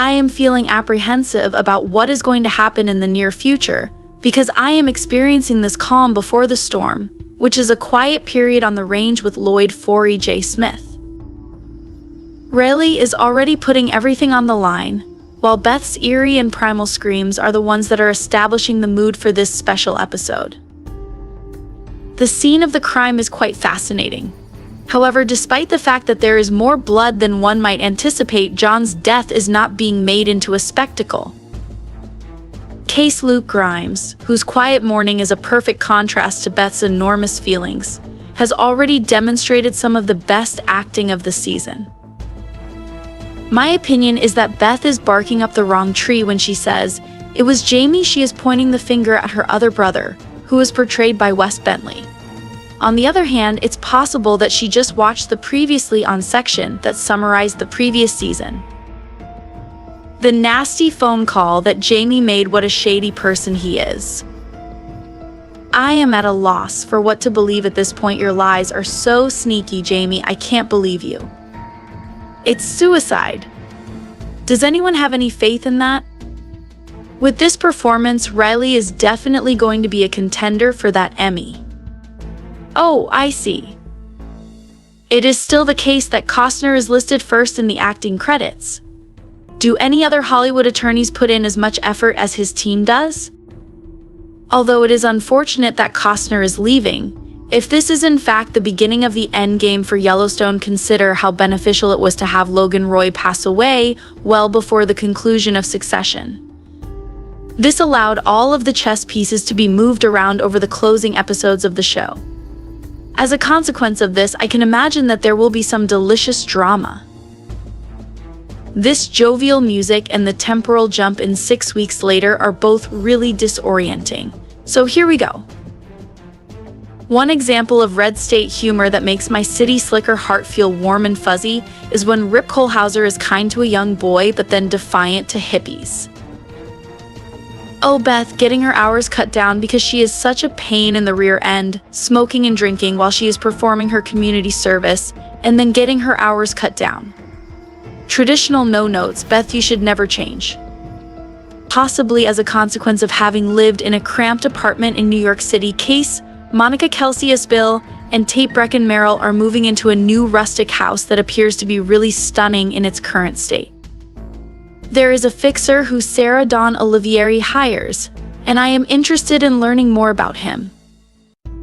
I am feeling apprehensive about what is going to happen in the near future because I am experiencing this calm before the storm, which is a quiet period on the range with Lloyd Forey J. Smith. Riley is already putting everything on the line, while Beth's eerie and primal screams are the ones that are establishing the mood for this special episode. The scene of the crime is quite fascinating. However, despite the fact that there is more blood than one might anticipate, John's death is not being made into a spectacle. Case Luke Grimes, whose quiet mourning is a perfect contrast to Beth's enormous feelings, has already demonstrated some of the best acting of the season. My opinion is that Beth is barking up the wrong tree when she says, "It was Jamie." She is pointing the finger at her other brother, who is portrayed by Wes Bentley. On the other hand, it's possible that she just watched the previously on section that summarized the previous season. The nasty phone call that Jamie made, what a shady person he is. I am at a loss for what to believe at this point. Your lies are so sneaky, Jamie. I can't believe you. It's suicide. Does anyone have any faith in that? With this performance, Riley is definitely going to be a contender for that Emmy. Oh, I see. It is still the case that Costner is listed first in the acting credits. Do any other Hollywood attorneys put in as much effort as his team does? Although it is unfortunate that Costner is leaving, if this is in fact the beginning of the endgame for Yellowstone, consider how beneficial it was to have Logan Roy pass away well before the conclusion of Succession. This allowed all of the chess pieces to be moved around over the closing episodes of the show. As a consequence of this, I can imagine that there will be some delicious drama. This jovial music and the temporal jump in 6 weeks later are both really disorienting. So here we go. One example of red state humor that makes my city slicker heart feel warm and fuzzy is when Rip Kohlhauser is kind to a young boy but then defiant to hippies. Oh, Beth getting her hours cut down because she is such a pain in the rear end, smoking and drinking while she is performing her community service, and then getting her hours cut down. Traditional no-notes, Beth, you should never change. Possibly as a consequence of having lived in a cramped apartment in New York City. Case, Monica Kelsey as Bill, and Tate Brecken Merrill are moving into a new rustic house that appears to be really stunning in its current state. There is a fixer who Sarah Dawn Olivieri hires, and I am interested in learning more about him.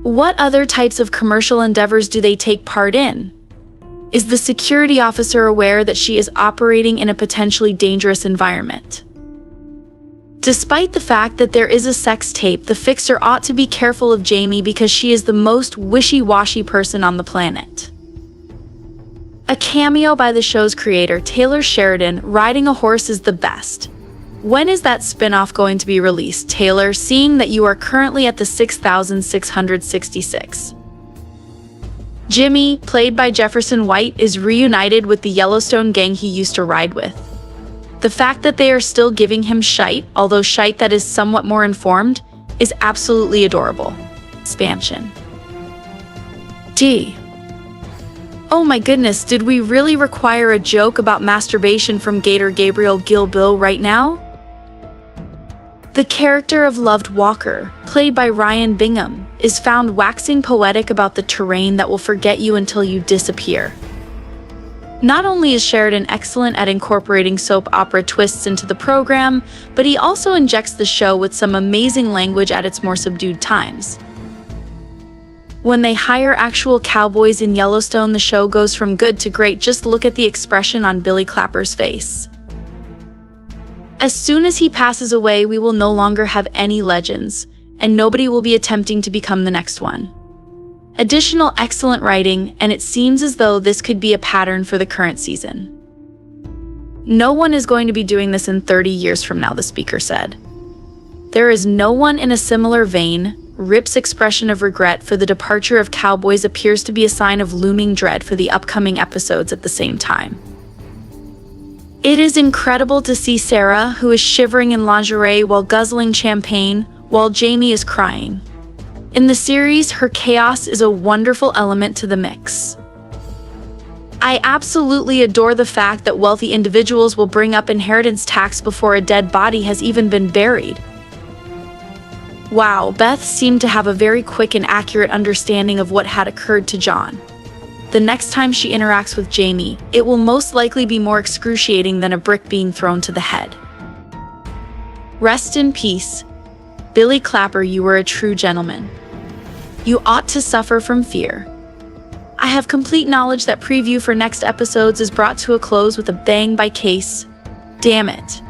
What other types of commercial endeavors do they take part in? Is the security officer aware that she is operating in a potentially dangerous environment? Despite the fact that there is a sex tape, the fixer ought to be careful of Jamie because she is the most wishy-washy person on the planet. A cameo by the show's creator, Taylor Sheridan, riding a horse is the best. When is that spin-off going to be released, Taylor, seeing that you are currently at the 6,666? Jimmy, played by Jefferson White, is reunited with the Yellowstone gang he used to ride with. The fact that they are still giving him shite, although shite that is somewhat more informed, is absolutely adorable. Expansion. D. Oh my goodness, did we really require a joke about masturbation from Gator Gabriel Gilbill right now? The character of Loved Walker, played by Ryan Bingham, is found waxing poetic about the terrain that will forget you until you disappear. Not only is Sheridan excellent at incorporating soap opera twists into the program, but he also injects the show with some amazing language at its more subdued times. When they hire actual cowboys in Yellowstone, the show goes from good to great. Just look at the expression on Billy Clapper's face. As soon as he passes away, we will no longer have any legends, and nobody will be attempting to become the next one. Additional excellent writing, and it seems as though this could be a pattern for the current season. No one is going to be doing this in 30 years from now, the speaker said. There is no one in a similar vein. Rip's expression of regret for the departure of cowboys appears to be a sign of looming dread for the upcoming episodes at the same time. It is incredible to see Sarah, who is shivering in lingerie while guzzling champagne, while Jamie is crying. In the series, her chaos is a wonderful element to the mix. I absolutely adore the fact that wealthy individuals will bring up inheritance tax before a dead body has even been buried. Wow, Beth seemed to have a very quick and accurate understanding of what had occurred to John. The next time she interacts with Jamie, it will most likely be more excruciating than a brick being thrown to the head. Rest in peace. Billy Clapper, you were a true gentleman. You ought to suffer from fear. I have complete knowledge that preview for next episodes is brought to a close with a bang by Case. Damn it.